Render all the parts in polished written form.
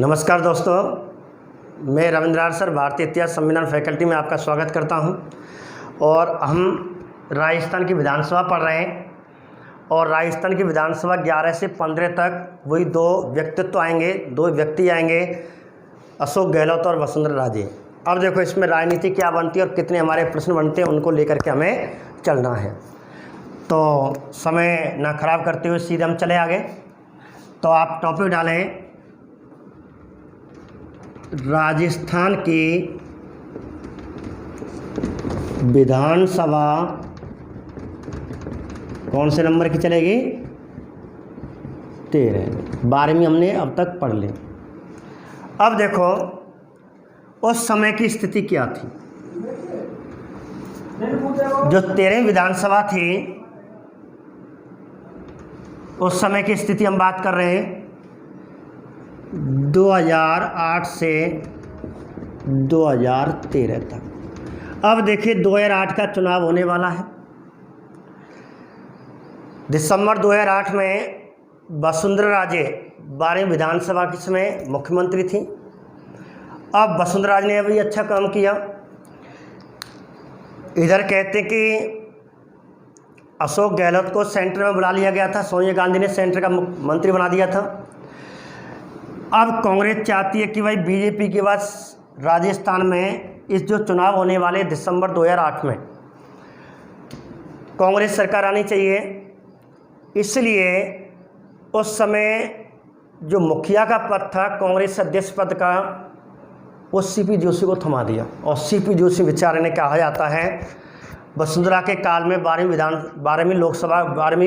नमस्कार दोस्तों, मैं रविंद्र सर भारतीय इतिहास संविधान फैकल्टी में आपका स्वागत करता हूं। और हम राजस्थान की विधानसभा पढ़ रहे हैं और राजस्थान की विधानसभा 11 से 15 तक वही दो व्यक्ति आएंगे, अशोक गहलोत और वसुंधरा राजे। अब देखो इसमें राजनीति क्या बनती है और कितने हमारे प्रश्न बनते हैं, उनको लेकर के हमें चलना है। तो समय ना खराब करते हुए सीधे हम चले आगे। तो आप टॉपिक डालें राजस्थान की विधानसभा कौन से नंबर की चलेगी? 13। 12वीं हमने अब तक पढ़ ली। अब देखो उस समय की स्थिति क्या थी। जो 13वीं विधानसभा थी उस समय की स्थिति हम बात कर रहे हैं 2008 से 2013 तक। अब देखिए 2008 का चुनाव होने वाला है। दिसंबर 2008 में वसुंधरा राजे 12वीं विधानसभा के समय मुख्यमंत्री थी। अब वसुंधरा राजे ने अभी अच्छा काम किया। इधर कहते कि अशोक गहलोत को सेंटर में बुला लिया गया था, सोनिया गांधी ने सेंटर का मंत्री बना दिया था। अब कांग्रेस चाहती है कि भाई बीजेपी के बाद राजस्थान में इस जो चुनाव होने वाले दिसंबर 2008 में कांग्रेस सरकार आनी चाहिए। इसलिए उस समय जो मुखिया का पद था कांग्रेस अध्यक्ष पद का, वो सीपी जोशी को थमा दिया। और सीपी जोशी बेचारे ने कहा जाता है वसुंधरा के काल में 12वीं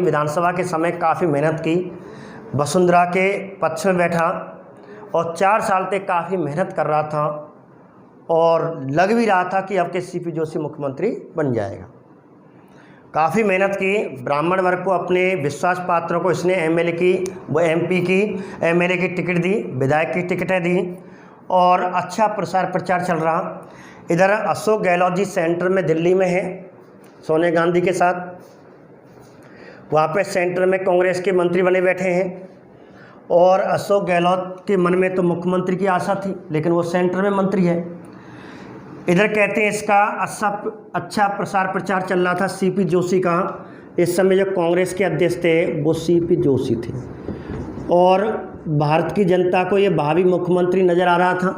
विधानसभा के समय काफ़ी मेहनत की, वसुंधरा के पक्ष में बैठा और 4 साल तक काफ़ी मेहनत कर रहा था और लग भी रहा था कि अब के सीपी जोशी मुख्यमंत्री बन जाएगा। काफ़ी मेहनत की, ब्राह्मण वर्ग को अपने विश्वास पात्रों को इसने एमएलए की, वो एमपी की, एमएलए की टिकट दी, विधायक की टिकटें दी और अच्छा प्रसार प्रचार चल रहा। इधर अशोक गहलोत जी सेंटर में दिल्ली में हैं सोनिया गांधी के साथ, वहाँ पे सेंटर में कांग्रेस के मंत्री बने बैठे हैं। और अशोक गहलोत के मन में तो मुख्यमंत्री की आशा थी, लेकिन वो सेंटर में मंत्री है। इधर कहते हैं इसका अच्छा प्रसार प्रचार चल रहा था सीपी जोशी का। इस समय जो कांग्रेस के अध्यक्ष थे वो सीपी जोशी थे और भारत की जनता को ये भावी मुख्यमंत्री नज़र आ रहा था,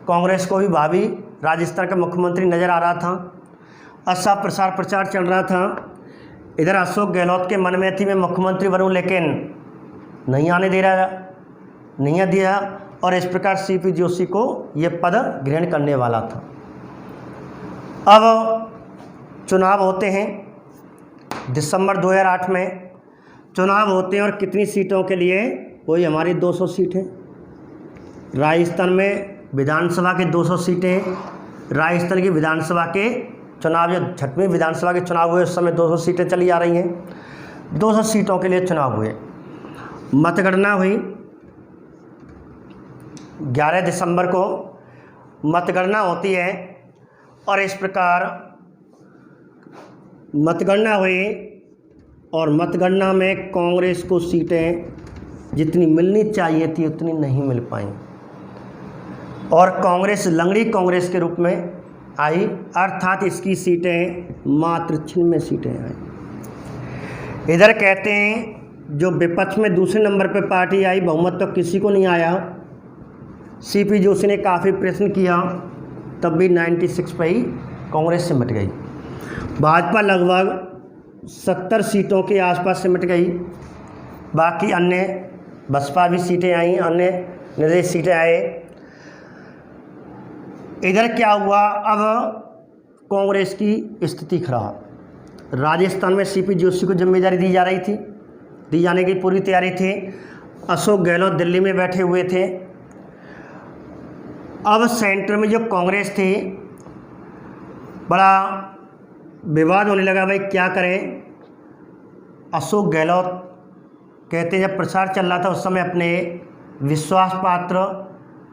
कांग्रेस को भी भावी राजस्थान का मुख्यमंत्री नज़र आ रहा था। अच्छा प्रसार प्रचार चल रहा था। इधर अशोक गहलोत के मन में थी मैं मुख्यमंत्री बनूं, लेकिन नहीं आने दे रहा, नहीं दिया और इस प्रकार सीपी जोशी को ये पद ग्रहण करने वाला था। अब चुनाव होते हैं दिसंबर 2008 में चुनाव होते हैं और कितनी सीटों के लिए? वही हमारी 200 सीटें। राजस्थान में विधानसभा के 200 सीटें। राजस्थान की विधानसभा के चुनाव, जो 6वीं विधानसभा के चुनाव हुए उस समय 200 सीटें चली आ रही हैं। 200 सीटों के लिए चुनाव हुए। मतगणना हुई 11 दिसंबर को मतगणना होती है और इस प्रकार मतगणना हुई और मतगणना में कांग्रेस को सीटें जितनी मिलनी चाहिए थी उतनी नहीं मिल पाई और कांग्रेस लंगड़ी कांग्रेस के रूप में आई, अर्थात इसकी सीटें मात्र 96 सीटें आई। इधर कहते हैं जो विपक्ष में दूसरे नंबर पर पार्टी आई, बहुमत तो किसी को नहीं आया। सीपी जोशी ने काफ़ी प्रश्न किया, तब भी 96 पर ही कांग्रेस सिमट गई। भाजपा लगभग 70 सीटों के आसपास सिमट गई। बाकी अन्य बसपा भी सीटें आई, अन्य निर्दलीय सीटें आए। इधर क्या हुआ? अब कांग्रेस की स्थिति खराब। राजस्थान में सीपी जोशी को जिम्मेदारी दी जा रही थी, दी जाने की पूरी तैयारी थी। अशोक गहलोत दिल्ली में बैठे हुए थे। अब सेंटर में जो कांग्रेस थी, बड़ा विवाद होने लगा, भाई क्या करें। अशोक गहलोत कहते जब प्रचार चल रहा था उस समय अपने विश्वास पात्र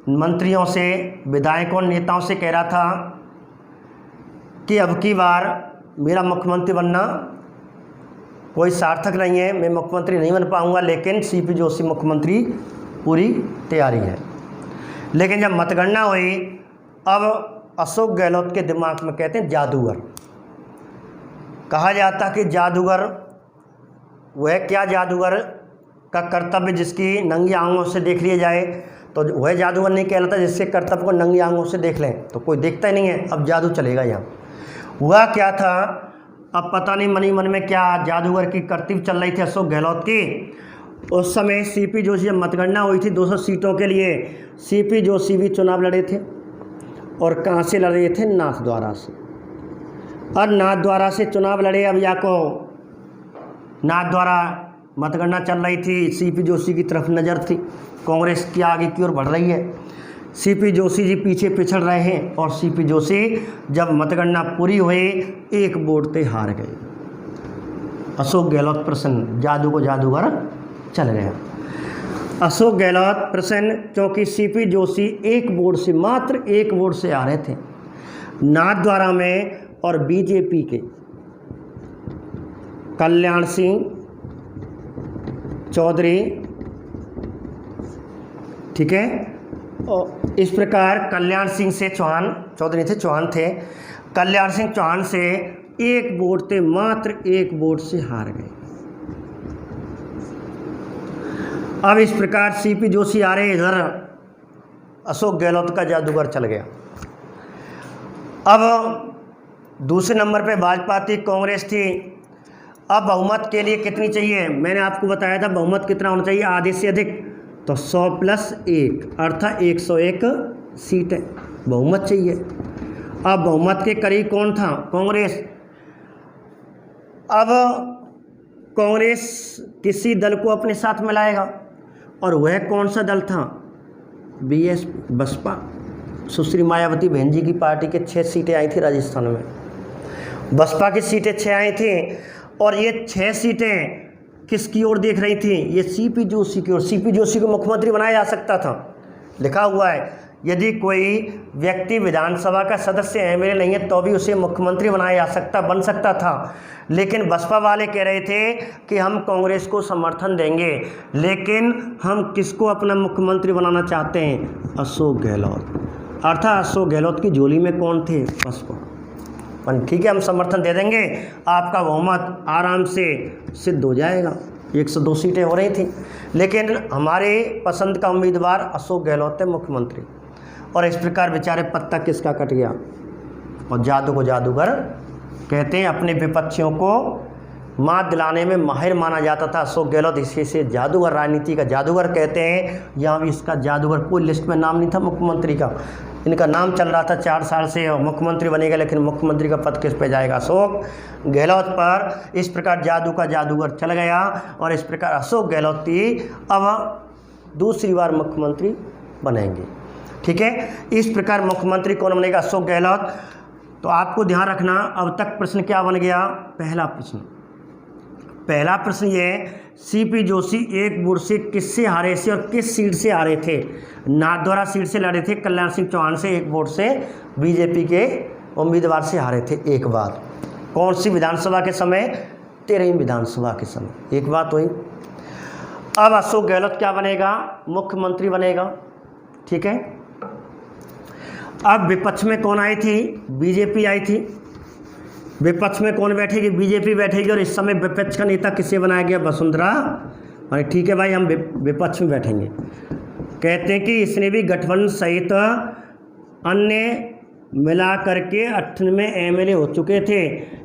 मंत्रियों से, विधायकों, नेताओं से कह रहा था कि अब की बार मेरा मुख्यमंत्री बनना कोई सार्थक नहीं है, मैं मुख्यमंत्री नहीं बन पाऊंगा, लेकिन सीपी जोशी मुख्यमंत्री पूरी तैयारी है। लेकिन जब मतगणना हुई, अब अशोक गहलोत के दिमाग में कहते हैं जादूगर। कहा जाता कि जादूगर वह क्या, जादूगर का कर्तव्य जिसकी नंगी आंखों से देख लिया जाए, तो वह जादूगर नहीं कहलाता जिसके कर्तव्य को नंगी आंखों से देख लें, तो कोई देखता ही नहीं है। अब जादू चलेगा यहाँ। हुआ क्या था, अब पता नहीं मनी मन में क्या जादूगर की करतूत चल रही थी अशोक गहलोत की। उस समय सीपी जोशी, जब मतगणना हुई थी 200 सीटों के लिए, सीपी जोशी भी चुनाव लड़े थे। और कहाँ से लड़ रहे थे? नाथद्वारा से। और नाथद्वारा से चुनाव लड़े। अब या को नाथद्वारा मतगणना चल रही थी, सीपी जोशी की तरफ नज़र थी, कांग्रेस की आगे की ओर बढ़ रही है, सीपी जोशी जी पीछे पिछड़ रहे हैं। और सीपी जोशी जब मतगणना पूरी हुई, एक वोट से हार गए। अशोक गहलोत प्रसन्न, जादू को जादूगर चल गया। अशोक गहलोत प्रसन्न क्योंकि सीपी जोशी एक वोट से, मात्र एक वोट से आ रहे थे नाथद्वारा में। और बीजेपी के कल्याण सिंह चौधरी, ठीक है, और इस प्रकार कल्याण सिंह से चौहान, चौधरी थे, चौहान थे, कल्याण सिंह चौहान से एक वोट थे, मात्र एक वोट से हार गए। अब इस प्रकार सीपी जोशी आ रहे, इधर अशोक गहलोत का जादूगर चल गया। अब दूसरे नंबर पे भाजपा थी, कांग्रेस थी। अब बहुमत के लिए कितनी चाहिए? मैंने आपको बताया था बहुमत कितना होना चाहिए, आधे से अधिक, तो 100 + 1 अर्थात 101 सीटें बहुमत चाहिए। अब बहुमत के करीब कौन था? कांग्रेस। अब कांग्रेस किसी दल को अपने साथ मिलाएगा, और वह कौन सा दल था? बीएसपी, बसपा। सुश्री मायावती बहन जी की पार्टी के 6 सीटें आई थी राजस्थान में, बसपा की सीटें 6 आई थी। और ये 6 सीटें किसकी ओर देख रही थी? ये सीपी जोशी की ओर। सीपी जोशी को मुख्यमंत्री बनाया जा सकता था, लिखा हुआ है, यदि कोई व्यक्ति विधानसभा का सदस्य एमएलए नहीं है तो भी उसे मुख्यमंत्री बनाया जा सकता, बन सकता था। लेकिन बसपा वाले कह रहे थे कि हम कांग्रेस को समर्थन देंगे, लेकिन हम किसको अपना मुख्यमंत्री बनाना चाहते हैं? अशोक गहलोत। अर्थात अशोक गहलोत की झोली में कौन थे? बसपा। ठीक है, हम समर्थन दे देंगे, आपका बहुमत आराम से सिद्ध हो जाएगा। 102 सीटें हो रही थी, लेकिन हमारे पसंद का उम्मीदवार अशोक गहलोत है मुख्यमंत्री। और इस प्रकार बेचारे पत्ता किसका कट गया। और जादू को जादूगर कहते हैं। अपने विपक्षियों को मात दिलाने में माहिर माना जाता था अशोक गहलोत, इसी से जादूगर, राजनीति का जादूगर कहते हैं। यहाँ भी इसका जादूगर कोई लिस्ट में नाम नहीं था मुख्यमंत्री का। इनका नाम चल रहा था 4 साल से, मुख्यमंत्री बनेगा, लेकिन मुख्यमंत्री का पद किस पे जाएगा? अशोक गहलोत पर। इस प्रकार जादू का जादूगर चल गया, और इस प्रकार अशोक गहलोत ही अब दूसरी बार मुख्यमंत्री बनेंगे। ठीक है, इस प्रकार मुख्यमंत्री कौन बनेगा? अशोक गहलोत। तो आपको ध्यान रखना, अब तक प्रश्न क्या बन गया? पहला प्रश्न ये, सीपी जोशी एक वोट से किससे हारे थे और किस सीट से हारे थे? नाथद्वारा सीट से लड़े थे, कल्याण सिंह चौहान से एक वोट से बीजेपी के उम्मीदवार से हारे थे एक बार। कौन सी विधानसभा के समय? 13वीं विधानसभा के समय। एक बात हुई। अब अशोक गहलोत क्या बनेगा? मुख्यमंत्री बनेगा। ठीक है, अब विपक्ष में कौन आई थी? बीजेपी आई थी। विपक्ष में कौन बैठेगी? बीजेपी बैठेगी। और इस समय विपक्ष का नेता किसे बनाया गया? वसुंधरा। अरे ठीक है भाई, हम विपक्ष में बैठेंगे। कहते हैं कि इसने भी गठबंधन सहित अन्य मिला करके 98 एमएलए हो चुके थे,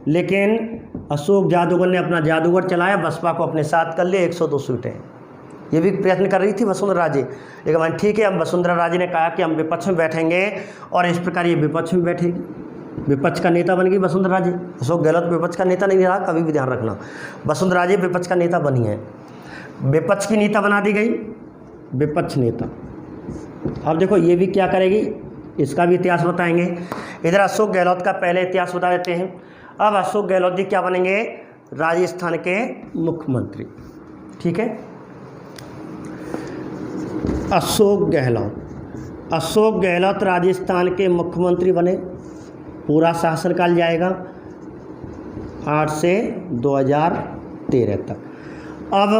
लेकिन अशोक जादूगर ने अपना जादूगर चलाया, बसपा को अपने साथ कर लिया, 102 सीटें। ये भी प्रयत्न कर रही थी वसुंधरा राजे, लेकिन भाई ठीक है, हम वसुंधरा राजे ने कहा कि हम विपक्ष में बैठेंगे, और इस प्रकार ये विपक्ष में बैठेगी। विपक्ष का नेता बन गई वसुंधरा राजे। अशोक गहलोत विपक्ष का नेता नहीं रहा, कभी भी ध्यान रखना। वसुंधरा राजे विपक्ष का नेता बनी है, विपक्ष की नेता बना दी गई, विपक्ष नेता। अब देखो ये भी क्या करेगी, इसका भी इतिहास बताएंगे। इधर अशोक गहलोत का पहले इतिहास बता देते हैं। अब अशोक गहलोत जी क्या बनेंगे? राजस्थान के मुख्यमंत्री। ठीक है, अशोक गहलोत राजस्थान के मुख्यमंत्री बने। पूरा शासनकाल जाएगा 8 से 2013 तक। अब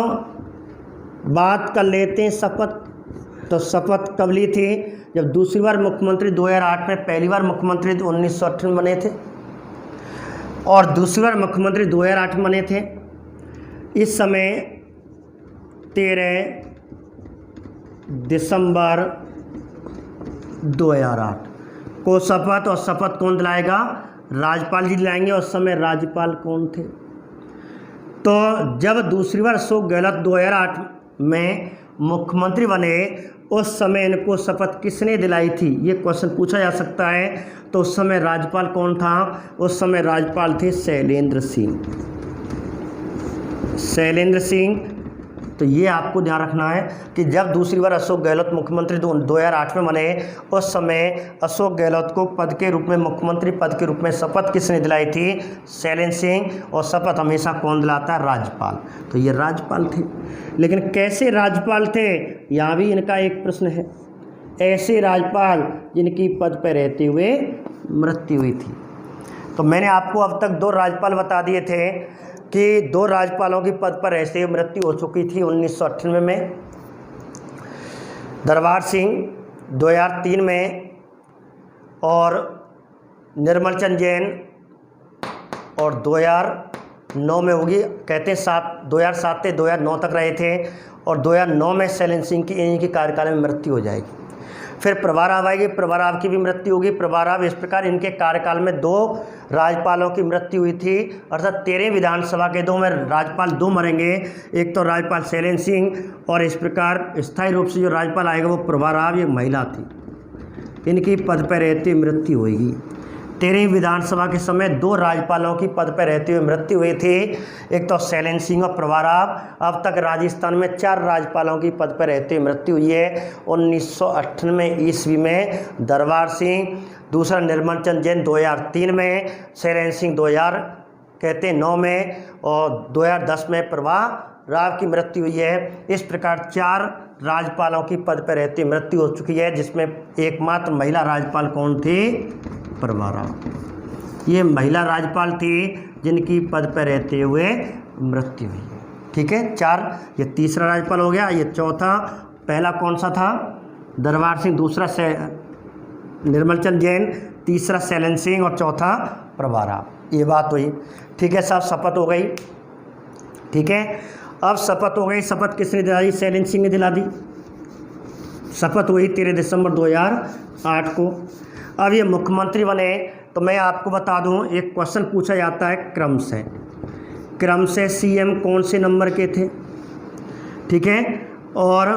बात कर लेते हैं शपथ। तो शपथ कब ली थी? जब दूसरी बार मुख्यमंत्री 2008 में, पहली बार मुख्यमंत्री 1998 में बने थे और दूसरी बार मुख्यमंत्री 2008 में बने थे। इस समय 13 दिसंबर 2008 को शपथ, और शपथ कौन दिलाएगा? राज्यपाल जी दिलाएंगे। उस समय राज्यपाल कौन थे? तो जब दूसरी बार अशोक गहलोत 2008 में मुख्यमंत्री बने, उस समय इनको शपथ किसने दिलाई थी? ये क्वेश्चन पूछा जा सकता है। तो उस समय राज्यपाल कौन था? उस समय राज्यपाल थे शैलेंद्र सिंह। शैलेंद्र सिंह। तो ये आपको ध्यान रखना है कि जब दूसरी बार अशोक गहलोत मुख्यमंत्री 2008 में बने, उस समय अशोक गहलोत को पद के रूप में, मुख्यमंत्री पद के रूप में शपथ किसने दिलाई थी? शैलेंद्र सिंह। और शपथ हमेशा कौन दिलाता है? राज्यपाल। तो ये राज्यपाल थे। लेकिन कैसे राज्यपाल थे? यहाँ भी इनका एक प्रश्न है। ऐसे राज्यपाल जिनकी पद पर रहते हुए मृत्यु हुई थी। तो मैंने आपको अब तक 2 राज्यपाल बता दिए थे कि 2 राज्यपालों की पद पर रहते हुए मृत्यु हो चुकी थी 1998 में। दरबार सिंह 2003 में और निर्मल चंद जैन और 2009 में होगी। कहते हैं 2007 से 2009 तक रहे थे और 2009 में शैलेंद्र सिंह की इनकी कार्यकाल में मृत्यु हो जाएगी। फिर प्रभाराव आएगी, प्रभाराव की भी मृत्यु होगी। प्रभाराव, इस प्रकार इनके कार्यकाल में 2 राज्यपालों की मृत्यु हुई थी। अर्थात 13 विधानसभा के 2 में राज्यपाल 2 मरेंगे। एक तो राज्यपाल शैलेंद्र सिंह और इस प्रकार स्थायी रूप से जो राज्यपाल आएगा वो प्रभाराव, ये महिला थी। इनकी पद पर रहते मृत्यु होगी। 13 विधानसभा के समय 2 राज्यपालों की पद पर रहते हुए मृत्यु हुई थी। एक तो शैलेंद्र सिंह और प्रभाराव। अब तक राजस्थान में 4 राज्यपालों की पद पर रहते हुए मृत्यु हुई है। 1998 ईस्वी में दरबार सिंह, दूसरा निर्मल चंद जैन 2003 में, शैलेंद्र सिंह 2009 में और 2010 में प्रभाराव की मृत्यु हुई है। इस प्रकार 4 राज्यपालों की पद पर रहते मृत्यु हो चुकी है, जिसमें एकमात्र महिला राज्यपाल कौन थी? प्रभाराव। ये महिला राज्यपाल थी जिनकी पद पर रहते हुए मृत्यु हुई है। ठीक है, 4। ये तीसरा राज्यपाल हो गया। ये चौथा, पहला कौन सा था? दरबार सिंह, दूसरा निर्मल चंद जैन, तीसरा शैलेंद्र सिंह और चौथा प्रभाराव। ये बात हुई। ठीक है साहब, शपथ हो गई। ठीक है, अब शपथ हो गई। शपथ किसने दिलाई? शैलेंद्र सिंह ने दिला दी। शपथ हुई 13 दिसंबर 2008 को। अब ये मुख्यमंत्री बने तो मैं आपको बता दूं, एक क्वेश्चन पूछा जाता है क्रम से सीएम कौन से नंबर के थे? ठीक है, और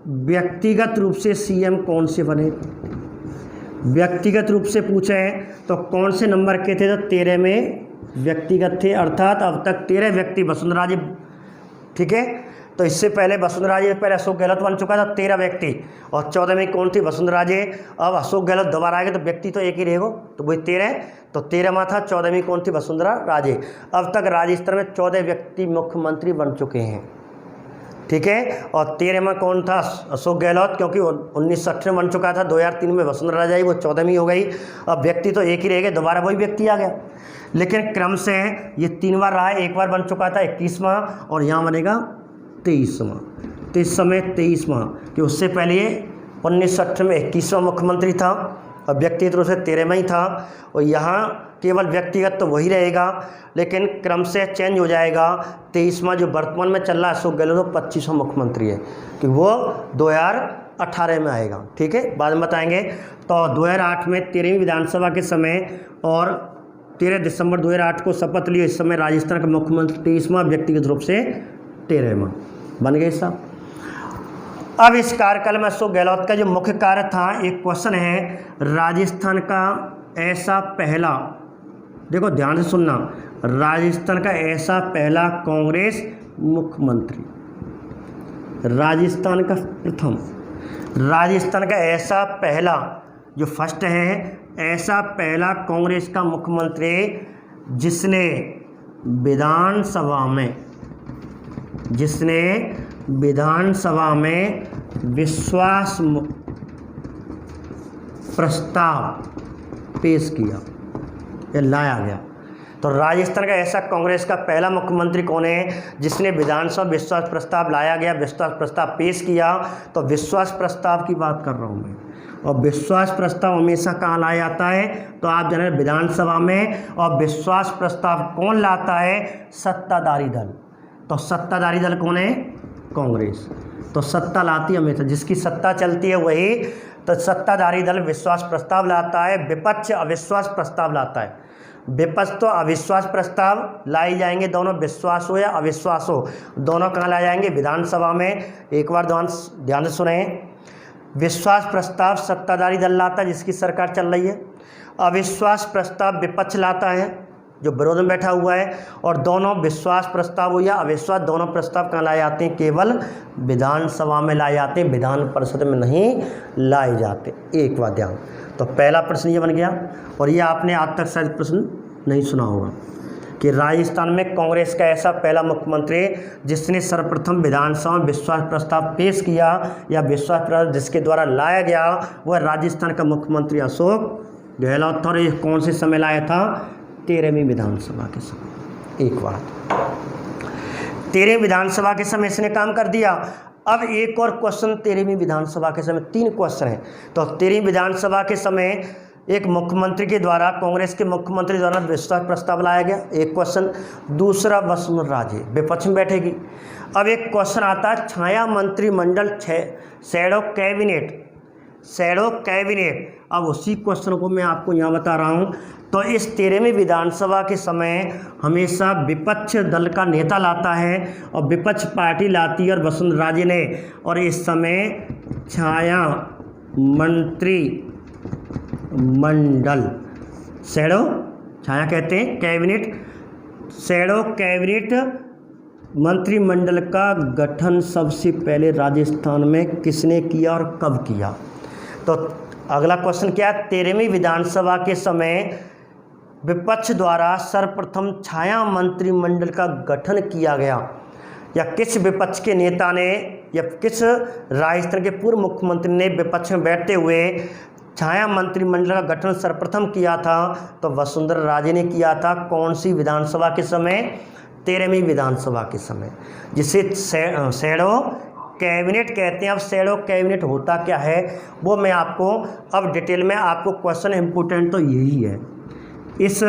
व्यक्तिगत रूप से सीएम कौन से बने? व्यक्तिगत रूप से पूछे तो कौन से नंबर के थे? तो 13 में व्यक्तिगत थे। अर्थात अब तक 13 व्यक्ति, वसुंधरा जी, ठीक है, तो इससे पहले वसुंधरा जी, पहले अशोक गहलोत बन चुका था 13 व्यक्ति, और 14 में कौन थी? वसुंधरा जी। अब अशोक गहलोत दोबारा आएंगे तो व्यक्ति तो एक ही रहेगा, तो वही 13, तो 13 में था। 14 में कौन थी? वसुंधरा राजे। अब तक राजस्थान में 14 व्यक्ति मुख्यमंत्री बन चुके हैं। ठीक है, और 13 में कौन था? अशोक गहलोत, क्योंकि 1960 में बन चुका था। 2003 में वसुंधरा राजे, वो 14वीं हो गई। अब व्यक्ति तो एक ही रह गए, दोबारा वही व्यक्ति आ गया। लेकिन क्रम से ये 3 बार रहा है। एक बार बन चुका था 21वां और यहाँ बनेगा 23वां। तो इस समय 23वां, कि उससे पहले ये 1960 में 21वां मुख्यमंत्री था और व्यक्तिगत रूप से 13वां ही था। और यहाँ केवल व्यक्तिगत तो वही रहेगा, लेकिन क्रम से चेंज हो जाएगा। 23वां जो वर्तमान में चल रहा है अशोक गहलोत, 25वां मुख्यमंत्री है, कि वो 2018 में आएगा। ठीक है, बाद में बताएंगे। तो 2008 में 13वीं विधानसभा के समय और 13 दिसंबर 2008 को शपथ ली। इस समय राजस्थान का मुख्यमंत्री 23वां, व्यक्तिगत रूप से 13वां बन गए साहब। अब इस कार्यकाल में अशोक गहलोत का जो मुख्य कार्य था, एक क्वेश्चन है, राजस्थान का ऐसा पहला, देखो ध्यान से सुनना, राजस्थान का ऐसा पहला कांग्रेस मुख्यमंत्री, राजस्थान का प्रथम, राजस्थान का ऐसा पहला, जो फर्स्ट है, ऐसा पहला कांग्रेस का मुख्यमंत्री जिसने विधानसभा में विश्वास प्रस्ताव पेश किया या लाया गया। तो तो राजस्थान का ऐसा कांग्रेस का पहला मुख्यमंत्री कौन है जिसने विधानसभा विश्वास प्रस्ताव लाया गया, विश्वास प्रस्ताव पेश किया? तो विश्वास प्रस्ताव की बात कर रहा हूँ मैं। और विश्वास प्रस्ताव हमेशा कहाँ लाया जाता है? तो आप जाने विधानसभा में। और विश्वास प्रस्ताव कौन लाता है? सत्ताधारी दल। तो सत्ताधारी दल कौन है? कांग्रेस। तो सत्ता लाती है हमेशा, जिसकी सत्ता चलती है वही। तो सत्ताधारी दल विश्वास प्रस्ताव लाता है, विपक्ष अविश्वास प्रस्ताव लाता है। विपक्ष तो अविश्वास प्रस्ताव लाई जाएंगे, दोनों विश्वास हो या अविश्वास हो, दोनों कहाँ लाए जाएंगे? विधानसभा में। एक बार ध्यान से सुने, विश्वास प्रस्ताव सत्ताधारी दल लाता है जिसकी सरकार चल रही है, अविश्वास प्रस्ताव विपक्ष लाता है जो विरोध में बैठा हुआ है। और दोनों विश्वास प्रस्ताव हो या अविश्वास, दोनों प्रस्ताव कहाँ लाए जाते हैं? केवल विधानसभा में लाए जाते हैं, विधान परिषद में नहीं लाए जाते। एक बात ध्यान। तो पहला प्रश्न ये बन गया। और ये आपने आज तक शायद प्रश्न नहीं सुना होगा कि राजस्थान में कांग्रेस का ऐसा पहला मुख्यमंत्री जिसने सर्वप्रथम विधानसभा में विश्वास प्रस्ताव पेश किया या विश्वास प्रस्ताव जिसके द्वारा लाया गया, वह राजस्थान का मुख्यमंत्री अशोक गहलोत था। और ये कौन से समय लाया था? 13वीं विधानसभा के समय। एक बात, 13वीं विधानसभा के समय इसने काम कर दिया। अब एक और क्वेश्चन 13वीं विधानसभा के समय, 3 क्वेश्चन हैं। तो 13वीं विधानसभा के समय एक मुख्यमंत्री के द्वारा, कांग्रेस के मुख्यमंत्री द्वारा विश्वास प्रस्ताव लाया गया, एक क्वेश्चन। दूसरा, वसुंधरा राजे विपक्ष में बैठेगी। अब एक क्वेश्चन आता है छाया मंत्रिमंडल, शैडो कैबिनेट, शैडो कैबिनेट। अब उसी क्वेश्चन को मैं आपको यहाँ बता रहा हूँ। तो इस 13वीं विधानसभा के समय हमेशा विपक्ष दल का नेता लाता है और विपक्ष पार्टी लाती है और वसुंधरा राजे ने। और इस समय छाया मंत्री मंडल, शैडो, छाया कहते हैं, कैबिनेट, शैडो कैबिनेट मंत्रिमंडल का गठन सबसे पहले राजस्थान में किसने किया और कब किया? तो अगला क्वेश्चन क्या है? 13वीं विधानसभा के समय विपक्ष द्वारा सर्वप्रथम छाया मंत्रिमंडल का गठन किया गया, या किस विपक्ष के नेता ने या किस राजस्थान के पूर्व मुख्यमंत्री ने विपक्ष में बैठते हुए छाया मंत्रिमंडल का गठन सर्वप्रथम किया था? तो वसुंधरा राजे ने किया था। कौन सी विधानसभा के समय? 13वीं विधानसभा के समय, जिसे शैडो कैबिनेट कहते हैं। अब शैडो कैबिनेट होता क्या है वो मैं आपको अब डिटेल में, आपको क्वेश्चन इम्पोर्टेंट तो यही है। इस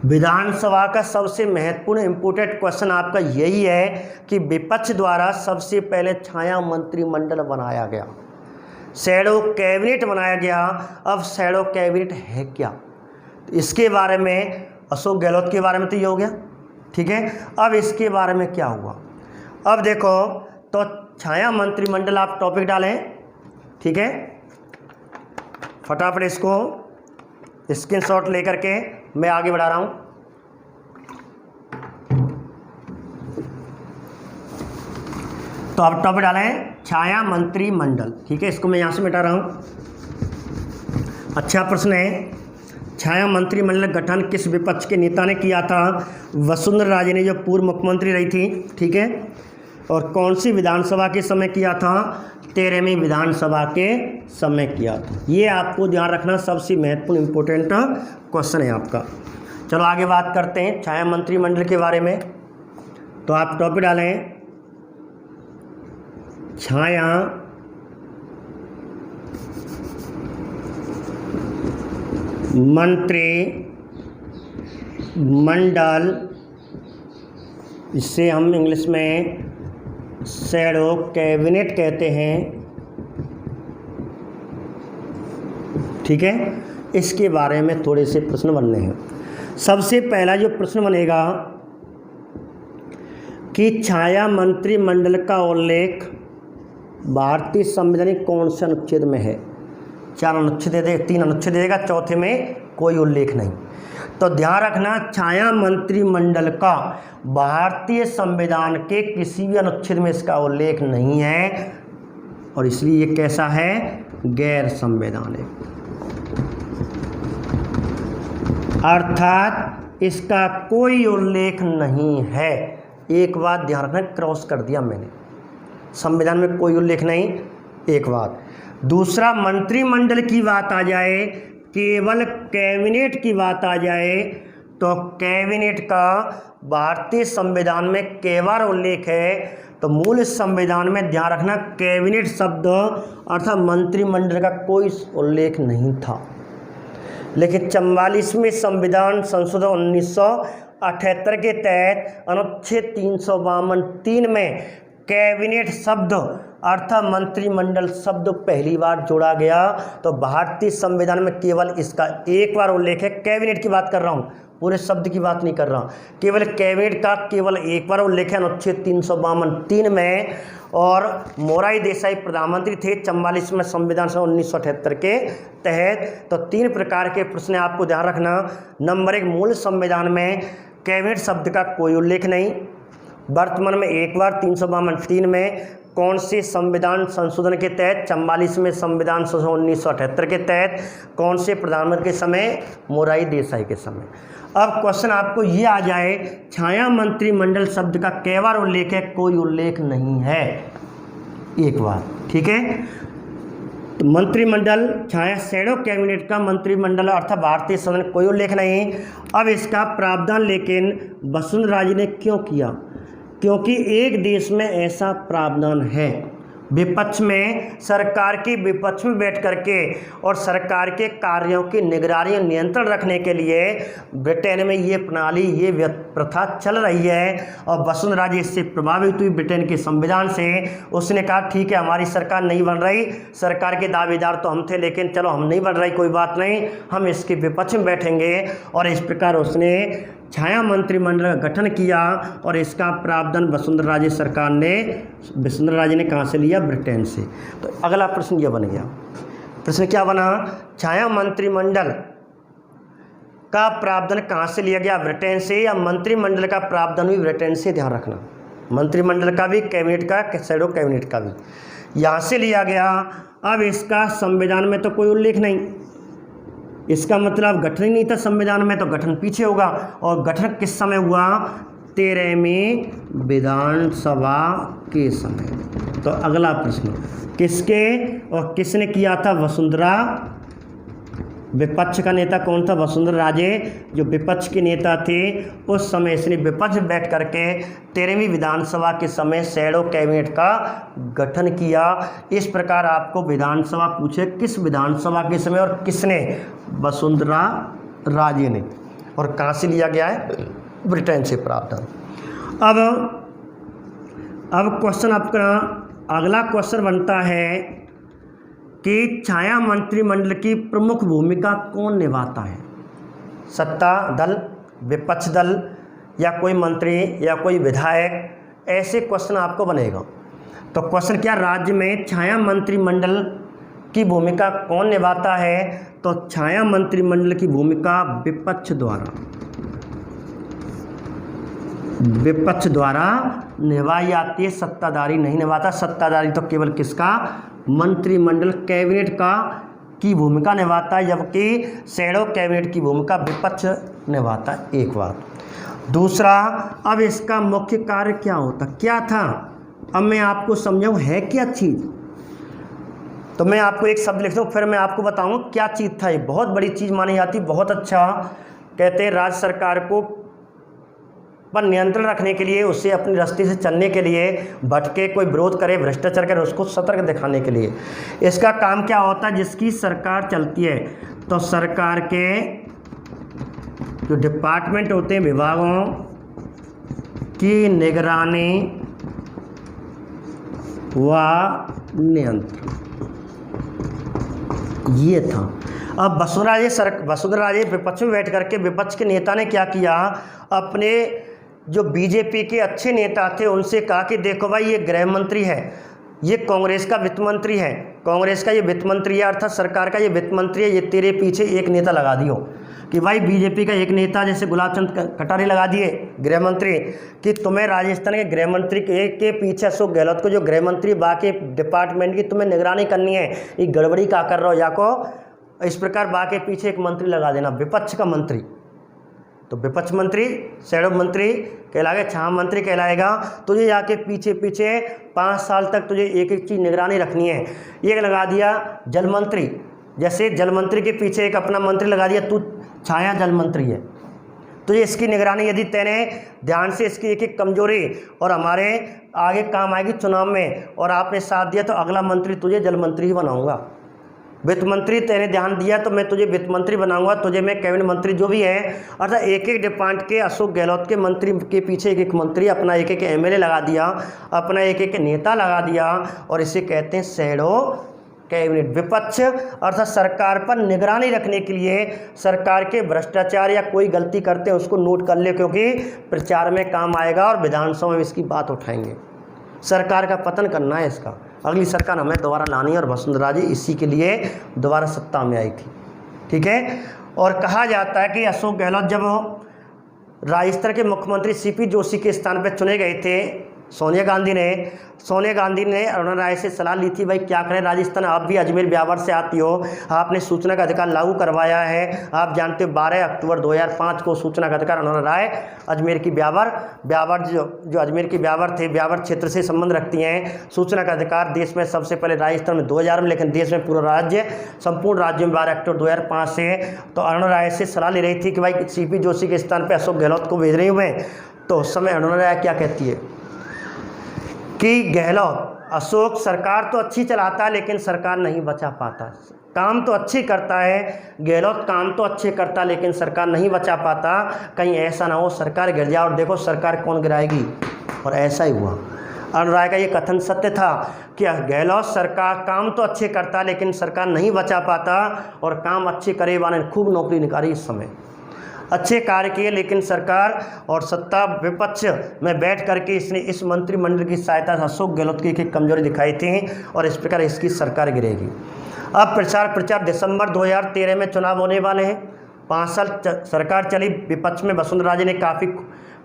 विधानसभा का सबसे महत्वपूर्ण इम्पोर्टेंट क्वेश्चन आपका यही है कि विपक्ष द्वारा सबसे पहले छाया मंत्रिमंडल बनाया गया, शैडो कैबिनेट बनाया गया। अब शैडो कैबिनेट है क्या? तो इसके बारे में, अशोक गहलोत के बारे में तो ये हो गया, ठीक है। अब इसके बारे में क्या हुआ? अब देखो, तो छाया मंत्रिमंडल आप टॉपिक डालें, ठीक है, फटाफट इसको स्क्रीनशॉट लेकर के मैं आगे बढ़ा रहा हूं। तो आप टॉपिक डालें छाया मंत्रिमंडल, ठीक है, इसको मैं यहां से मिटा रहा हूं। अच्छा प्रश्न है, छाया मंत्रिमंडल गठन किस विपक्ष के नेता ने किया था? वसुंधरा राजे ने, जो पूर्व मुख्यमंत्री रही थी, ठीक है। और कौन सी विधानसभा के समय किया था? 13वीं विधानसभा के समय किया था। ये आपको ध्यान रखना, सबसे महत्वपूर्ण इंपॉर्टेंट क्वेश्चन है आपका। चलो आगे बात करते हैं छाया मंत्रिमंडल के बारे में। तो आप टॉपिक डालें छाया मंत्रिमंडल, इससे हम इंग्लिश में शैडो कैबिनेट कहते हैं, ठीक है। इसके बारे में थोड़े से प्रश्न बनने हैं। सबसे पहला जो प्रश्न बनेगा कि छाया मंत्रिमंडल का उल्लेख भारतीय संविधान कौन से अनुच्छेद में है? 4 अनुच्छेद दे दे, 3 अनुच्छेद देगा, चौथे में कोई उल्लेख नहीं। तो ध्यान रखना, छाया मंत्रिमंडल का भारतीय संविधान के किसी भी अनुच्छेद में इसका उल्लेख नहीं है, और इसलिए ये कैसा है? गैर संवैधानिक, अर्थात इसका कोई उल्लेख नहीं है। एक बात ध्यान रखना, क्रॉस कर दिया मैंने, संविधान में कोई उल्लेख नहीं, एक बात। दूसरा, मंत्रिमंडल की बात आ जाए केवल कैबिनेट की बात आ जाए तो कैबिनेट का भारतीय संविधान में कई बार उल्लेख है। तो मूल संविधान में ध्यान रखना, कैबिनेट शब्द अर्थात मंत्रिमंडल का कोई उल्लेख नहीं था। लेकिन 44वें संविधान संशोधन 1978 के तहत अनुच्छेद 352(3) में कैबिनेट शब्द अर्थात मंत्रिमंडल शब्द पहली बार जोड़ा गया। तो भारतीय संविधान में केवल इसका एक बार उल्लेख है। कैबिनेट की बात कर रहा हूँ, पूरे शब्द की बात नहीं कर रहा, केवल कैबिनेट का केवल एक बार उल्लेख है अनुच्छेद 352(3) में। और मोरारजी देसाई प्रधानमंत्री थे 44वें संविधान से 1978 के तहत। तो 3 प्रकार के प्रश्न आपको ध्यान रखना। नंबर 1, मूल संविधान में कैबिनेट शब्द का कोई उल्लेख नहीं। वर्तमान में एक बार 352(3) में कौन से संविधान संशोधन के तहत? 44वें संविधान संशोधन 1978 के तहत। कौन से प्रधानमंत्री के समय? मोरारजी देसाई के समय। अब क्वेश्चन आपको ये आ जाए, छाया मंत्रिमंडल शब्द का कई बार उल्लेख है? कोई उल्लेख नहीं है, एक बार। ठीक है, तो मंत्रिमंडल छाया शैडो कैबिनेट का मंत्रिमंडल अर्थात भारतीय संविधान कोई उल्लेख नहीं। अब इसका प्रावधान लेकिन वसुंधरा राजे ने क्यों किया? क्योंकि एक देश में ऐसा प्रावधान है, विपक्ष में, सरकार की विपक्ष में बैठ करके और सरकार के कार्यों की निगरानी और नियंत्रण रखने के लिए ब्रिटेन में ये प्रणाली, ये प्रथा चल रही है। और वसुंधरा राजे इससे प्रभावित हुई ब्रिटेन के संविधान से। उसने कहा ठीक है, हमारी सरकार नहीं बन रही, सरकार के दावेदार तो हम थे, लेकिन चलो हम नहीं बन रही, कोई बात नहीं, हम इसके विपक्ष में बैठेंगे। और इस प्रकार उसने छाया मंत्रिमंडल का गठन किया। और इसका प्रावधान वसुंधरा राजे सरकार ने, वसुंधरा राजे ने कहाँ से लिया? ब्रिटेन से। तो अगला प्रश्न यह बन गया, प्रश्न क्या बना? छाया मंत्रिमंडल का प्रावधान कहाँ से लिया गया? ब्रिटेन से, या मंत्रिमंडल का प्रावधान भी ब्रिटेन से? ध्यान रखना, मंत्रिमंडल का भी, कैबिनेट का, शैडो कैबिनेट का भी यहाँ से लिया गया। अब इसका संविधान में तो कोई उल्लेख नहीं, इसका मतलब गठन ही नहीं था संविधान में, तो गठन पीछे होगा। और गठन किस समय हुआ? 13वीं विधानसभा के समय। तो अगला प्रश्न, किसके और किसने किया था? वसुंधरा। विपक्ष का नेता कौन था? वसुंधरा राजे, जो विपक्ष के नेता थे उस समय इसने विपक्ष में बैठ करके 13वीं विधानसभा के समय शैडो कैबिनेट का गठन किया। इस प्रकार आपको विधानसभा पूछे, किस विधानसभा के समय और किसने? वसुंधरा राजे ने। और कहाँ से लिया गया है? ब्रिटेन से प्रावधान। अब क्वेश्चन आपका अगला क्वेश्चन बनता है कि छाया मंत्रिमंडल की प्रमुख भूमिका कौन निभाता है? सत्ता दल, विपक्ष दल, या कोई मंत्री, या कोई विधायक? ऐसे क्वेश्चन आपको बनेगा। तो क्वेश्चन क्या, राज्य में छाया मंत्रिमंडल की भूमिका कौन निभाता है? तो छाया मंत्रिमंडल की भूमिका विपक्ष द्वारा निभाई जाती है, सत्ताधारी नहीं निभाता। सत्ताधारी तो केवल किसका? मंत्रिमंडल, कैबिनेट का की भूमिका निभाता है, जबकि शैडो कैबिनेट की भूमिका विपक्ष निभाता है। एक बात। दूसरा, अब इसका मुख्य कार्य क्या होता, क्या था? अब मैं आपको समझाऊं है क्या चीज़। तो मैं आपको एक शब्द लिखता हूँ, फिर मैं आपको बताऊँ क्या चीज़ था। ये बहुत बड़ी चीज़ मानी जाती, बहुत अच्छा। कहते हैं राज्य सरकार को पर नियंत्रण रखने के लिए, उससे अपनी रास्ते से चलने के लिए, भटके, कोई विरोध करे, भ्रष्टाचार करे, उसको सतर्क दिखाने के लिए इसका काम क्या होता है? जिसकी सरकार चलती है तो सरकार के जो डिपार्टमेंट होते हैं, विभागों की निगरानी व नियंत्रण, ये था। अब वसुंधरा राजे विपक्ष में बैठ करके विपक्ष के नेता ने क्या किया? अपने जो बीजेपी के अच्छे नेता थे उनसे कहा कि देखो भाई, ये गृह मंत्री है, ये कांग्रेस का वित्त मंत्री है, कांग्रेस का ये वित्त मंत्री है, अर्थात सरकार का ये वित्त मंत्री है, ये तेरे पीछे एक नेता लगा दियो। कि भाई बीजेपी का एक नेता जैसे गुलाब चंद कटारिया लगा दिए गृह मंत्री, कि तुम्हें राजस्थान के गृह मंत्री के पीछे अशोक गहलोत को जो गृह मंत्री बाकी डिपार्टमेंट की तुम्हें निगरानी करनी है, ये गड़बड़ी क्या कर रहे हो, या को इस प्रकार बाकी पीछे एक मंत्री लगा देना, विपक्ष का मंत्री। तो विपक्ष मंत्री, शैडो मंत्री कहलाएगा, छाया मंत्री कहलाएगा। तुझे जाके पीछे पीछे 5 साल तक तुझे एक एक चीज़ निगरानी रखनी है। एक लगा दिया जल मंत्री, जैसे जल मंत्री के पीछे एक अपना मंत्री लगा दिया, तू छाया जल मंत्री है, तुझे इसकी निगरानी यदि तैने ध्यान से इसकी एक एक कमजोरी और हमारे आगे काम आएगी चुनाव में और आपने साथ दिया तो अगला मंत्री तुझे जल मंत्री ही बनाऊंगा। वित्त मंत्री तैने ध्यान दिया तो मैं तुझे वित्त मंत्री बनाऊंगा, तुझे मैं कैबिनेट मंत्री जो भी है, अर्थात एक एक डिपार्टमेंट के अशोक गहलोत के मंत्री के पीछे एक एक मंत्री, अपना एक एक एमएलए लगा दिया, अपना एक एक नेता लगा दिया और इसे कहते हैं शैडो कैबिनेट। विपक्ष अर्थात सरकार पर निगरानी रखने के लिए, सरकार के भ्रष्टाचार या कोई गलती करते हैं उसको नोट कर ले, क्योंकि प्रचार में काम आएगा और विधानसभा में इसकी बात उठाएंगे। सरकार का पतन करना है, इसका अगली सरकार हमें दोबारा लानी है और वसुंधरा जी इसी के लिए दोबारा सत्ता में आई थी, ठीक है। और कहा जाता है कि अशोक गहलोत जब राजस्थान के मुख्यमंत्री सीपी जोशी के स्थान पर चुने गए थे, सोनिया गांधी ने अरुणा राय से सलाह ली थी, भाई क्या करें राजस्थान, आप भी अजमेर ब्यावर से आती हो, आपने सूचना का अधिकार लागू करवाया है, आप जानते हो 12 अक्टूबर 2005 को सूचना का अधिकार अरुणा राय अजमेर की ब्यावर जो अजमेर की ब्यावर थे, ब्यावर क्षेत्र से संबंध रखती हैं। सूचना का अधिकार देश में सबसे पहले राजस्थान में 2000 में, लेकिन देश में पूरा राज्य संपूर्ण राज्य में 12 अक्टूबर 2005 से। तो अरुणा राय से सलाह ले रही थी कि भाई सीपी जोशी के स्थान पर अशोक गहलोत को भेज रही हूँ मैं। तो उस समय अरुणा राय क्या कहती है कि गहलोत अशोक सरकार तो अच्छी चलाता है लेकिन सरकार नहीं बचा पाता, काम तो अच्छी करता है गहलोत, काम तो अच्छे करता लेकिन सरकार नहीं बचा पाता, कहीं ऐसा ना हो सरकार गिर जाए और देखो सरकार कौन गिराएगी। और ऐसा ही हुआ। अरुण राय का ये कथन सत्य था कि गहलोत सरकार काम तो अच्छे करता लेकिन सरकार नहीं बचा पाता, और काम अच्छे करे वाले ने खूब नौकरी निकाली, इस समय अच्छे कार्य किए, लेकिन सरकार और सत्ता विपक्ष में बैठ करके इसने इस मंत्रिमंडल की सहायता से अशोक गहलोत की एक कमजोरी दिखाई थी और इस प्रकार इसकी सरकार गिरेगी। अब प्रचार दिसंबर 2013 में चुनाव होने वाले हैं। 5 साल सरकार चली, विपक्ष में वसुंधरा जी ने काफ़ी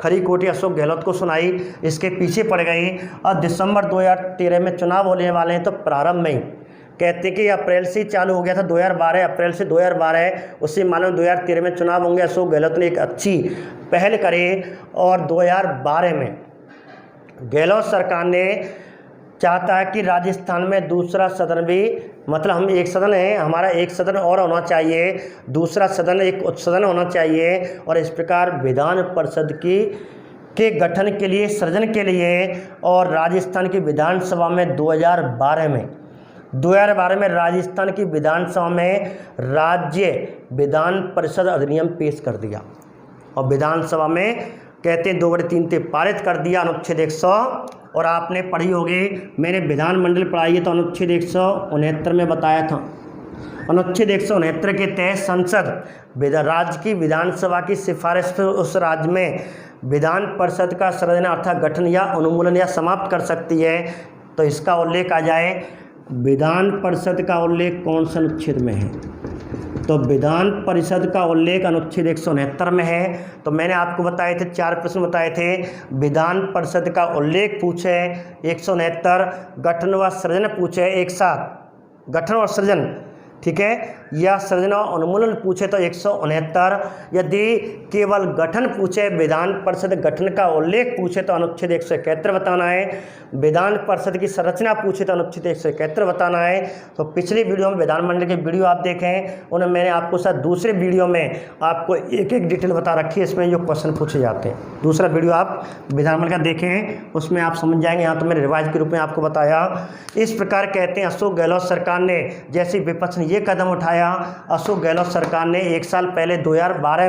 खरी खोटी अशोक गहलोत को सुनाई, इसके पीछे पड़ गई। अब दिसंबर 2013 में चुनाव होने वाले हैं, तो प्रारंभ में ही कहते कि अप्रैल से चालू हो गया था, 2012 अप्रैल से 2012, उससे मालूम 2013 में चुनाव होंगे। अशोक गहलोत ने एक अच्छी पहल करे और 2012 में गहलोत सरकार ने चाहता है कि राजस्थान में दूसरा सदन भी, मतलब हम एक सदन है, हमारा एक सदन और होना चाहिए, दूसरा सदन एक उच्च सदन होना चाहिए, और इस प्रकार विधान परिषद के गठन के लिए, सृजन के लिए, और राजस्थान की विधानसभा में 2012 में राजस्थान की विधानसभा में राज्य विधान परिषद अधिनियम पेश कर दिया और विधानसभा में कहते हैं 2/3 पारित कर दिया, अनुच्छेद 100। और आपने पढ़ी होगी, मैंने विधानमंडल पढ़ाई है तो अनुच्छेद 169 में बताया था। अनुच्छेद 169 के तहत संसद राज्य की विधानसभा की सिफारिश पर उस राज्य में विधान परिषद का सृजन अर्थात गठन या उन्मूलन या समाप्त कर सकती है। तो इसका उल्लेख आ जाए, विधान परिषद का उल्लेख कौन सा अनुच्छेद में है? तो विधान परिषद का उल्लेख अनुच्छेद 169 में है। तो मैंने आपको बताए थे, 4 प्रश्न बताए थे। विधान परिषद का उल्लेख पूछे 169, गठन व सृजन पूछे एक साथ, गठन और सृजन, ठीक है, या सृजन और उन्मूलन पूछे तो 169। यदि केवल गठन पूछे, विधान परिषद गठन का उल्लेख पूछे तो अनुच्छेद 171 बताना है। विधान परिषद की संरचना पूछे तो अनुच्छेद 171 बताना है। तो पिछली वीडियो में विधानमंडल के वीडियो आप देखें, उन्हें मैंने आपको साथ दूसरे वीडियो में आपको एक एक डिटेल बता रखी है, इसमें जो क्वेश्चन पूछे जाते हैं। दूसरा वीडियो आप विधानमंडल का देखें, उसमें आप समझ जाएंगे। यहाँ तो मैंने रिवाइज के रूप में आपको बताया। इस प्रकार कहते हैं अशोक गहलोत सरकार ने, जैसे विपक्ष ने ये कदम उठाया, अशोक गहलोत सरकार ने 1 साल पहले 2012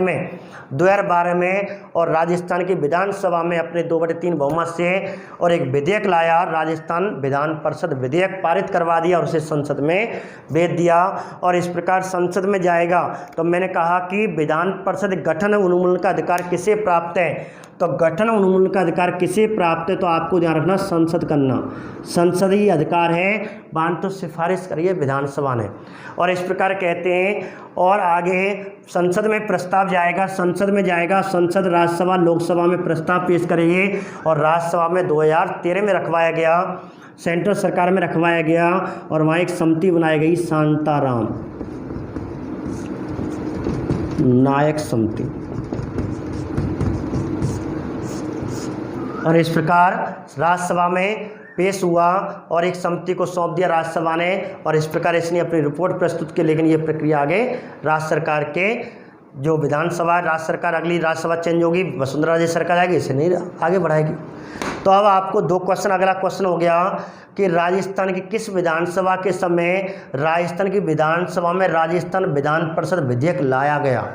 में और राजस्थान की विधानसभा में अपने 2/3 बहुमत से और एक विधेयक लाया, राजस्थान विधान परिषद विधेयक पारित करवा दिया और उसे संसद में भेज दिया। और इस प्रकार संसद में जाएगा। तो मैंने कहा कि विधान परिषद गठन उन्मूलन का अधिकार किसे प्राप्त है? तो गठन उन्मूलन का अधिकार किसे प्राप्त है? तो आपको ध्यान रखना, संसद करना, संसदीय अधिकार है, बांध तो सिफारिश करिए विधानसभा ने। और इस प्रकार कहते हैं, और आगे संसद में प्रस्ताव जाएगा, संसद में जाएगा, संसद राज्यसभा लोकसभा में प्रस्ताव पेश करेंगे और राज्यसभा में 2013 में रखवाया गया, सेंट्रल सरकार में रखवाया गया और वहाँ एक समिति बनाई गई, शांताराम नायक समिति। और इस प्रकार राज्यसभा में पेश हुआ और एक समिति को सौंप दिया राज्यसभा ने, और इस प्रकार इसने अपनी रिपोर्ट प्रस्तुत की। लेकिन ये प्रक्रिया आगे राज्य सरकार के जो विधानसभा, राज्य सरकार, अगली राज्यसभा चेंज होगी, वसुंधरा राजे सरकार आएगी, इसे नहीं आगे बढ़ाएगी। तो अब आपको 2 क्वेश्चन, अगला क्वेश्चन हो गया कि राजस्थान की किस विधानसभा के समय राजस्थान की विधानसभा में राजस्थान विधान परिषद विधेयक लाया गया।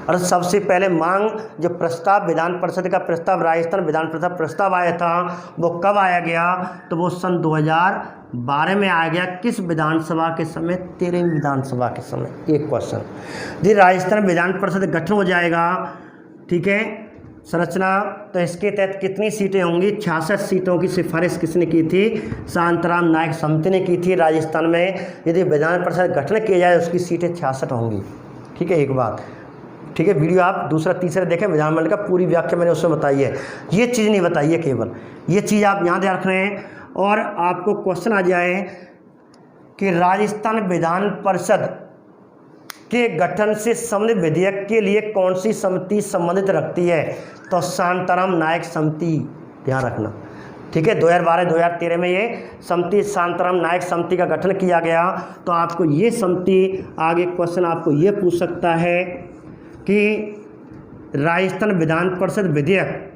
और सबसे पहले मांग जो प्रस्ताव, विधान परिषद का प्रस्ताव, राजस्थान विधान परिषद प्रस्ताव आया था, वो कब आया गया? तो वो सन 2012 में आया गया। किस विधानसभा के समय? 13वीं विधानसभा के समय। एक क्वेश्चन जी, राजस्थान विधान परिषद गठन हो जाएगा, ठीक है, संरचना, तो इसके तहत कितनी सीटें होंगी? 66 सीटों की सिफारिश किसने की थी? शांताराम नायक समिति ने की थी। राजस्थान में यदि विधान परिषद गठन किया जाए उसकी सीटें 66 होंगी, ठीक है। एक बात, ठीक है, वीडियो आप दूसरा तीसरा देखें, विधानमंडल का पूरी व्याख्या मैंने उसमें बताई है, ये चीज़ नहीं बताई है, केवल ये चीज़ आप यहाँ ध्यान रख रहे हैं। और आपको क्वेश्चन आ जाए कि राजस्थान विधान परिषद के गठन से संबंधित विधेयक के लिए कौन सी समिति संबंधित रखती है? तो शांताराम नायक समिति, ध्यान रखना, ठीक है। 2012-2013 में ये समिति, शांताराम नायक समिति का गठन किया गया। तो आपको ये समिति, आगे क्वेश्चन आपको ये पूछ सकता है कि राजस्थान विधान परिषद विधेयक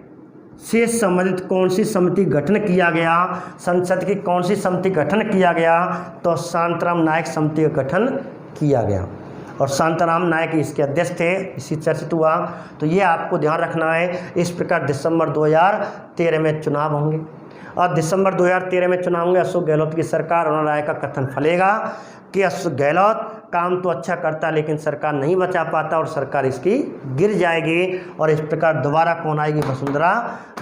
से संबंधित कौन सी समिति गठन किया गया? संसद की कौन सी समिति गठन किया गया? तो शांताराम नायक समिति का गठन किया गया, और शांताराम नायक इसके अध्यक्ष थे, इसी चर्चित हुआ। तो ये आपको ध्यान रखना है। इस प्रकार दिसंबर 2013 में चुनाव होंगे, और दिसंबर 2013 में चुनाव होंगे। अशोक गहलोत की सरकार, और राय का कथन फलेगा कि अशोक गहलोत काम तो अच्छा करता लेकिन सरकार नहीं बचा पाता, और सरकार इसकी गिर जाएगी। और इस प्रकार दोबारा कौन आएगी? वसुंधरा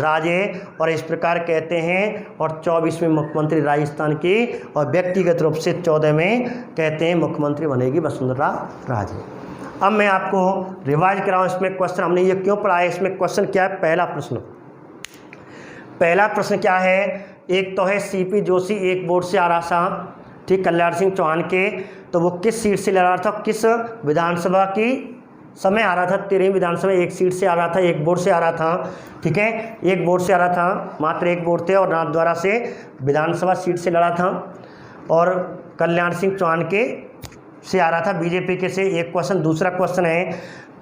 राजे। और इस प्रकार कहते हैं, और 24वें मुख्यमंत्री राजस्थान की, और व्यक्तिगत रूप से 14 में कहते हैं मुख्यमंत्री बनेगी वसुंधरा राजे। अब मैं आपको रिवाइज कराऊँ इसमें क्वेश्चन, हमने ये क्यों पढ़ा है, इसमें क्वेश्चन क्या है? पहला प्रश्न क्या है? एक तो है सीपी जोशी, एक बोर्ड से आ रहा था, ठीक, कल्याण सिंह चौहान के, तो वो किस सीट से लड़ रहा था, किस विधानसभा की समय आ रहा था? 13वीं विधानसभा, एक सीट से आ रहा था, एक बोर्ड से आ रहा था, ठीक है, एक बोर्ड से आ रहा था, मात्र एक बोर्ड थे, और नाथद्वारा से विधानसभा सीट से लड़ा था, और कल्याण सिंह चौहान के से आ रहा था बीजेपी के से। एक क्वेश्चन। दूसरा क्वेश्चन है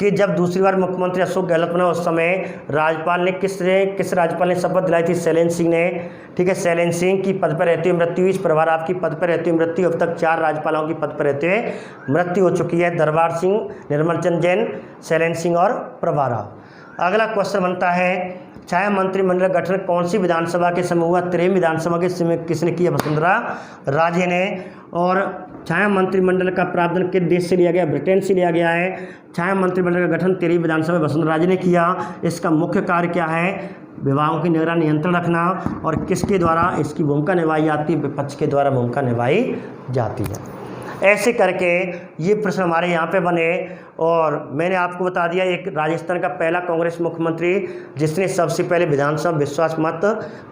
कि जब दूसरी बार मुख्यमंत्री अशोक गहलोत बना उस समय राज्यपाल ने किस राज्यपाल ने शपथ दिलाई थी? शैलेंद्र सिंह ने, ठीक है। शैलेंद्र सिंह की पद पर रहते हुए मृत्यु, इस प्रभार आपकी पद पर रहते हुए मृत्यु। अब तक 4 राज्यपालों की पद पर रहते हुए मृत्यु हो चुकी है, दरबार सिंह, निर्मल चंद जैन, शैलेंद्र सिंह और प्रभारा। अगला क्वेश्चन बनता है, छाया मंत्रिमंडल गठन कौन सी विधानसभा के समय हुआ? 13वीं विधानसभा के समय किसने किया? वसुंधरा राजे ने। और छाया मंत्रिमंडल का प्रावधान किस देश से लिया गया? ब्रिटेन से लिया गया है। छाया मंत्रिमंडल का गठन 13वीं विधानसभा में वसुंधरा राजे ने किया। इसका मुख्य कार्य क्या है? विभागों की निगरानी, नियंत्रण रखना, और किसके द्वारा इसकी भूमिका निभाई जाती है? विपक्ष के द्वारा भूमिका निभाई जाती है। ऐसे करके ये प्रश्न हमारे यहाँ पे बने। और मैंने आपको बता दिया, एक राजस्थान का पहला कांग्रेस मुख्यमंत्री जिसने सबसे पहले विधानसभा विश्वास मत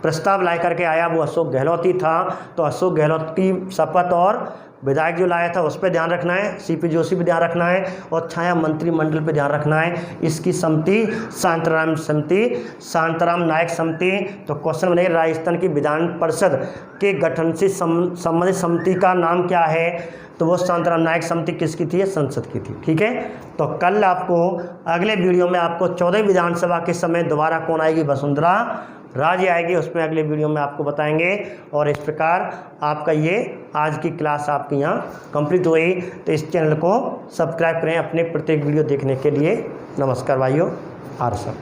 प्रस्ताव ला करके आया वो अशोक गहलोत ही था। तो अशोक गहलोत की शपथ और विधायक जो लाया था उस पर ध्यान रखना है, सीपी जोशी पे ध्यान रखना है, और छाया मंत्रिमंडल पे ध्यान रखना है। इसकी समिति शांताराम नायक समिति। तो क्वेश्चन बनेगा, राजस्थान की विधान परिषद के गठन से संबंधित समिति का नाम क्या है? तो वो शांताराम नायक समिति किसकी थी? संसद की थी, ठीक है। तो कल आपको अगले वीडियो में आपको 14 विधानसभा के समय दोबारा कौन आएगी? वसुंधरा राजे आएगी, उसमें अगले वीडियो में आपको बताएंगे। और इस प्रकार आपका ये आज की क्लास आपकी यहाँ कंप्लीट हुई। तो इस चैनल को सब्सक्राइब करें अपने प्रत्येक वीडियो देखने के लिए। नमस्कार भाइयों, आर सब।